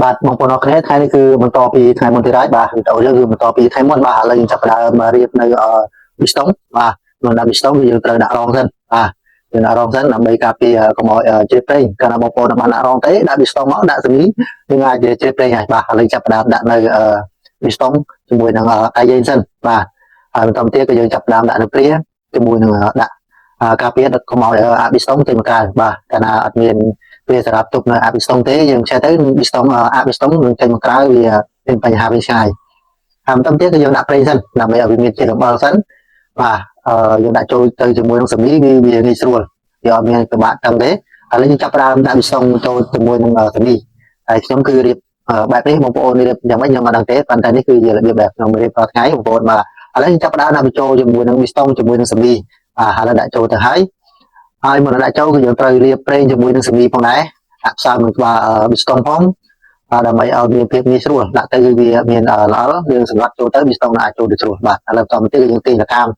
បាទបងប្អូនអរគ្នាថ្ងៃនេះគឺបន្តពីថ្ងៃមុនទៀតហើយបាទវីដេអូយើងគឺបន្តពីថ្ងៃមុនបាទឥឡូវយើងចាប់ផ្ដើមរៀបនៅប៊ីស្តុងបាទក្នុងដាក់ប៊ីស្តុងគឺយើងត្រូវដាក់រងសិនបាទយើងដាក់រងសិនដើម្បីការពារកុំឲ្យជ្រាបប្រេងកាលណាបងប្អូនបានដាក់រងទេដាក់ប៊ីស្តុងមកដាក់សេមីយើងអាចជ្រាបប្រេងហើយបាទឥឡូវចាប់ផ្ដើមដាក់នៅប៊ីស្តុងជាមួយនឹងដៃយើងសិនបាទហើយបន្តទៀតគឺយើងចាប់ផ្ដើមដាក់នៅព្រាជាមួយនឹងដាក់ការពារកុំឲ្យអាប៊ីស្តុងចេញមកក្រៅបាទកាលណាអត់មានវាសម្រាប់ទុកនៅអាប៊ីស្តុងទេយើងចេះទៅប៊ីស្តុងអាប៊ីស្តុងនឹងចេញមកក្រៅវាមានបញ្ហាវាឆ្ងាយហើយបន្តទៀតគឺយើងដាក់ប្រេងសិនដើម្បីឲ្យវាមានជាតិអំបិលសិនបាទយើងដាក់ចូលទៅជាមួយនឹងសម្លីវាងាយស្រួលវាអត់មានពិបាកតឹងទេឥឡូវយើងចាប់ផ្ដើមដាក់ប៊ីស្តុងចូលជាមួយនឹងសម្លីហើយខ្ញុំគឺរៀបបែបនេះបងប្អូនរៀបយ៉ាងម៉េចខ្ញុំមិនដឹងទេប៉ុន្តែនេះគឺជារបៀបដែលខ្ញុំរៀបរាល់ថ្ងៃបងប្អូនបាទឥឡូវយើងចាប់ផ្ដើមដាក់បញ្ចូលជាមួយនឹងប៊ីស្តុងជាមួយនឹងសម្លីឥឡូវដាក់ចូលទៅហើយមុនដាក់ចូលគឺយើងត្រូវលាបប្រេងជាមួយនឹងសម្លីផងដែរដាក់ផ្សំនឹងក្បាលប៊ីស្តុងផងដើម្បីឲ្យមានភាពងាយស្រួលដាក់ទៅគឺវាមានល្អយើងសម្រាប់ចូលទៅប៊ីស្តុងអាចចូលទៅស្រួលបាទឥឡូវបន្តទៀតគឺយើងទាញសកម្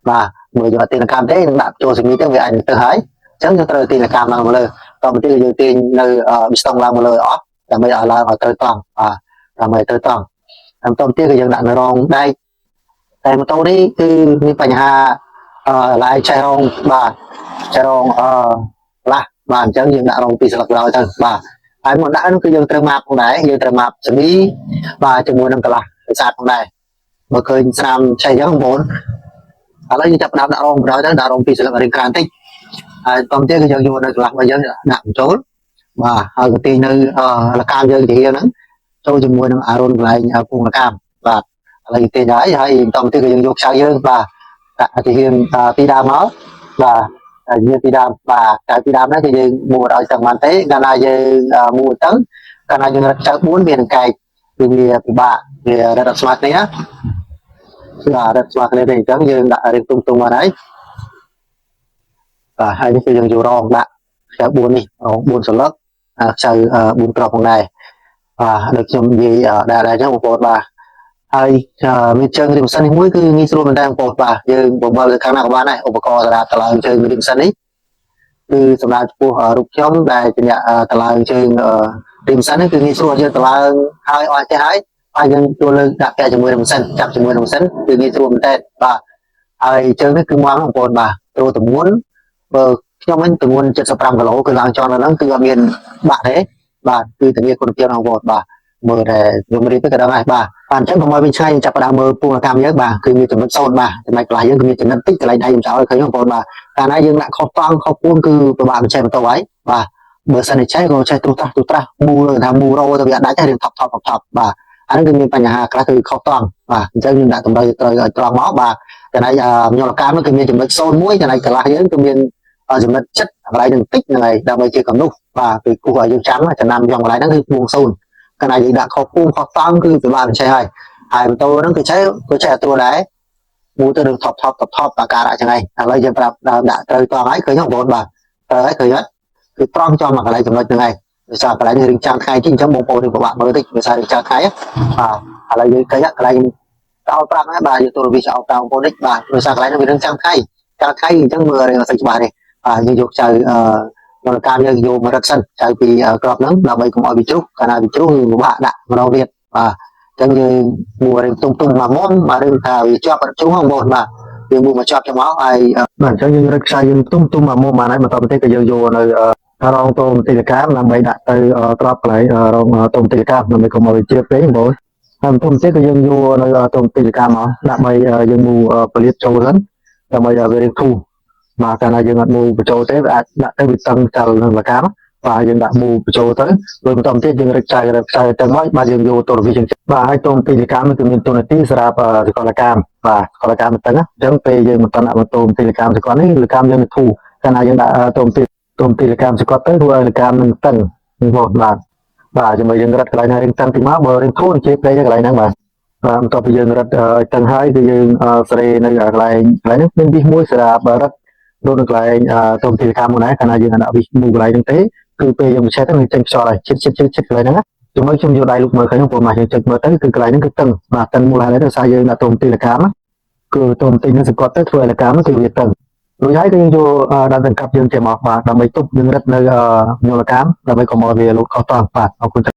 មបាទមើលយើងអត់ទាញសកម្មទេនឹងដាក់ចូលសម្លីទៅវាអាចទៅហើយអញ្ចឹងយើងត្រូវទាញសកម្មឡើងមកលើបន្តទៀតគឺយើងទាញនៅប៊ីស្តុងឡើងមកលើអស់ដើម្បីឲ្យឡើងឲ្យត្រូវត្រង់បាទដើម្បីត្រូវត្រង់ហើយបន្តទៀតគឺយើងដាក់នៅរងដែកតែម៉ូតូនេះគឺមានបញ្ហាឡាយឆេះរងបាទឆេះរងឡាស់បាទអញ្ចឹងយើងដាក់រងពីស្លឹកក្រោយទៅបាទហើយមកដាក់នោះគឺយើងត្រូវម៉ាប់ផងដែរយើងត្រូវម៉ាប់សេមីបាទជាមួយនឹងកន្លះស្អាតផងដែរបើឃើញស្នាមឆេះអញ្ចឹងបងប្អូនឥឡូវយើងចាប់ផ្ដើមដាក់រងក្រោយទៅដាក់រងពីស្លឹករៀងក្រានតិចហើយបន្តទៀតគឺយើងយកនៅកន្លះរបស់យើងដាក់បញ្ចូលបាទហើយក៏ទាញនៅលកាមយើងជាហ្នឹងចូលជាមួយនឹងអារុនកន្លែងពងលកាមបាទឥឡូវទាញហើយបន្តទៀតគឺយើងយកខ្សែយើងបាទដាក់ជារៀងពីដើមមកបាទជាពីដើមបាទតែពីដើមហ្នឹងគឺយើងមួលឲ្យតែមិនទេកាលណាយើងមួលទៅកាលណាយើងរត់ចៅ4វានឹងកែកវាពិបាកវារត់ស្មាត់នេះណាបាទរត់ស្មាត់នេះទេអញ្ចឹងយើងដាក់រៀងទុំមកហើយបាទហើយនេះគឺយើងយករងដាក់ខ្សែ4នេះរង4សន្លឹកខ្សែ4គ្រាប់ផងដែរបាទដូចខ្ញុំនិយាយដែរអញ្ចឹងបងប្អូនបាទហើយមានជើងរីម៉ាស៊ីននេះមួយគឺងាយស្រួលមែនតើបងប្អូនបាទយើងបំពេញខាងណាក៏បានដែរឧបករណ៍សម្រាប់តឡើងជើងរីម៉ាស៊ីននេះគឺសម្រាប់ចំពោះរូបខ្ញុំដែលជាអ្នកតឡើងជើងរីម៉ាស៊ីននេះគឺងាយស្រួលយើងតឡើងហើយអស់ចេះហើយយើងចូលលើដាក់ពាក់ជាមួយរីម៉ាស៊ីនចាប់ជាមួយរីម៉ាស៊ីនគឺងាយស្រួលមែនតើបាទហើយជើងនេះគឺមកបងប្អូនបាទចូលទម្ងន់បើខ្ញុំវិញទម្ងន់75គីឡូគឺឡើងចន់ហ្នឹងគឺអត់មានបាក់ទេបាទគឺធានាគុណភាពបងប្អូនបាទមើលតែខ្ញុំរៀបទៅក៏ដឹងហើយបាទអញ្ចឹងកុំឲ្យវិញឆ្ងាយចាប់ផ្ដើមមើលពងកម្មយើងបាទគឺមានចំណុច0បាទចំណុចកន្លែងយើងគឺមានចំណុចតិចកន្លែងដៃខ្ញុំចោលឃើញបងប្អូនបាទកាលណាយើងដាក់ខុសតង់ខុសពួនគឺពិបាកបញ្ចេញម៉ូតូហើយបាទបើសិនតែចេះក៏ចេះទូត្រាស់មូលថាមូរ៉ូទៅវាដាច់ហើយរៀងថប់បាទអានេះគឺមានបញ្ហាខ្លះគឺខុសតង់បាទអញ្ចឹងយើងដាក់តម្រូវត្រូវឲ្យត្រង់មកបាទចំណុចញលកម្មគឺមានចំណុច01ចំណុចកន្លះយើងគឺមានចំណុចចិត្តកន្លែងនឹងតិចហ្នឹងហើយដើម្បីជាកំណុះបាទគឺគួរឲ្យយើងចាំចំណាំយកកន្លែងហ្នឹងគឺពួង0កាលណាយើងដាក់ខុសពួងខុសតង់គឺពិបាកបញ្ចេញហើយម៉ូតូហ្នឹងគឺចេះអត់ត្រួតដែរមូលទៅនឹងថប់អាការៈចឹងហើយឥឡូវយើងប្រាប់ដាក់ត្រូវត្រង់ហើយឃើញបងប្អូនបាទត្រូវហើយឃើញអត់គឺត្រង់ចំមកកន្លែងចំណុចហ្នឹងហើយដោយសារកន្លែងនេះរឿងចាំងថ្ងៃអញ្ចឹងបងប្អូនពិបាកមើលតិចដោយសាររឿងចាំងថ្ងៃបាទឥឡូវយើងឃើញកន្លែងចោលប្រាប់ហ្នឹងបាទយើងទូរវិស័យអោបតាមបងប្អូនតិចបាទដោយសារកន្លែងនេះវារឿងចាំងថ្ងៃអញ្ចឹងមើលរឿងអត់សូវច្បាស់ទេបាទយើងយកចៅនៅការយើងយកមករត់សិនចៅពីក្របហ្នឹងដើម្បីកុំឲ្យវាជ្រុះកាលណាវាជ្រុះគឺពិបាកដាក់ម្ដងទៀតបាទអញ្ចឹងយើងមួរឿងទុំមកមុំបាទរឿងថាវាជាប់អត់ជ្រុះហ្នឹងបងបាទយើងមួមកជាប់ចឹងមកហើយបាទអញ្ចឹងយើងរត់ខ្សែយើងទុំមកមុំបានហើយបន្តទៅទៀតក៏យើងយកនៅរងតូមទីលកាមដើម្បីដាក់ទៅក្របកន្លែងរងតូមទីលកាមដើម្បីកុំឲ្យវាជ្រាបពេកបងហើយបន្តទៅទៀតក៏យើងយកនៅតូមទីលកាមមកដើម្បីយើងមួពលិតចូលហ្នឹងដើម្បីឲ្យវារៀងធូរបាទកាលណាយើងអត់មូបញ្ចូលទេវាអាចដាក់ទៅវាតឹងចោលនឹងលកាមបាទយើងដាក់មូបញ្ចូលទៅrồiបន្តទៀតយើងរឹកខ្សែទៅមកបាទយើងយកទូរវិស័យបាទហើយតូមទីលកាមគឺមានទូនាទីសម្រាប់សកលកម្មបាទសកលកម្មទៅណាអញ្ចឹងពេលយើងមិនតន់ដាក់តូមទីលកាមសកលនេះលកាមយើងនឹងធូរកាលណាយើងដាក់តូមទីលកាមសកលទៅធ្វើឲ្យលកាមនឹងតឹងបងបាទជាមួយយើងរត់កន្លែងណារៀងតឹងតិចមកបើរៀងធូរជាពេលកន្លែងហ្នឹងបាទបន្ទាប់ពីយើងរត់តឹងហើយគឺយើងស្រេនៅកន្លែងនេះមានវិសមួយសម្រាប់រត់ដូចនៅកន្លែងតូមទីលកាមមួយដែរកាលណាយើងដាក់វិសមូកន្លែងហ្នឹងទេគឺពេលយើងបញ្ឆេះទៅវាចេញខ្យល់ហើយជិតកន្លែងហ្នឹងណាជាមួយខ្ញុំយកដៃលុកមើលឃើញព្រោះមកយើងចេញមើលទៅគឺកន្លែងហ្នឹងគឺតឹងបាទតឹងមូលហេតុដោយសារយើងដាក់តូមទីលកាមគឺតូមទីនឹងសង្កត់ទៅធ្វើឲ្យលកាមគឺវាតឹងរួចហើយគឺយើងយកដាក់សង្កត់យើងចេញមកបាទដើម្បីទប់យើងរត់នៅមូលកាមដើម្បីកុំឲ្យវាលូតខុសតង់បាទអរគុណ